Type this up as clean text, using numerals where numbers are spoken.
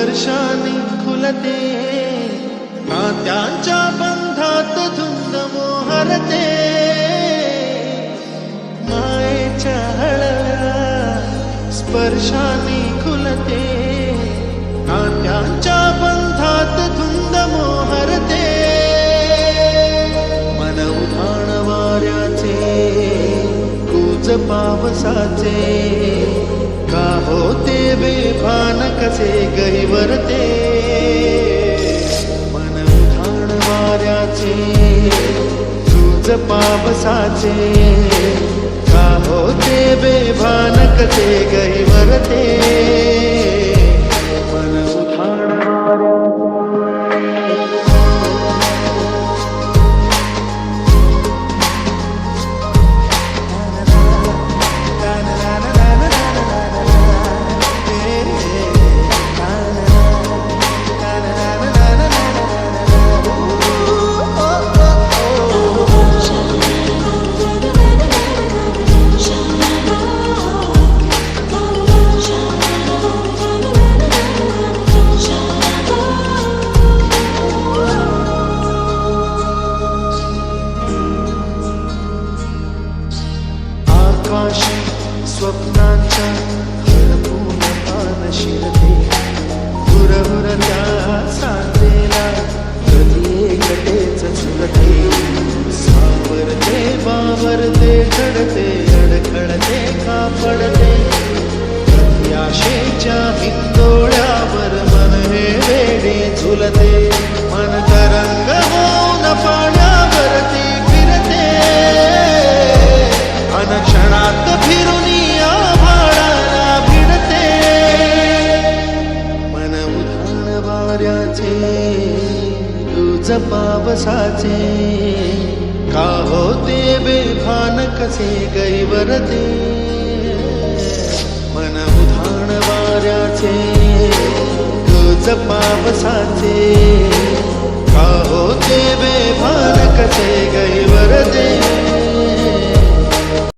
स्पर्शाने खुलते नात्यांच्या बंधात धुंद मोहरते मायेच्या हळव्या स्पर्शाने खुलते नात्यांच्या बंधात धुंद मोहरते मन उधाण वाऱ्याचे कूज पावसाचे का होते बेभान कसे गहिवरते मन उधाण वाऱ्याचे कूज पावसाचे का होते बेभान कसे गहिवरते मन उधाण आकाशी स्वप्नांच्या हरपून पान शिरते हुरहुरत्या सांजेला कधी एकटेच झुलते सावरते बावरते घडते अडखळते कापडते आशेच्या हिंदोळ्यावर मन हे वेडे झुलते मन तरंग होऊन पाण्यावरती फिरते अनक्षणात फिरून आभाळाला भिडते मन उधाण वाऱ्याचे तुझ पावसाचे का होते बेभान कसे गैवरते मन उधाण वाऱ्याचे तुझ पावसाचे का होते बेभान कसे गैवरते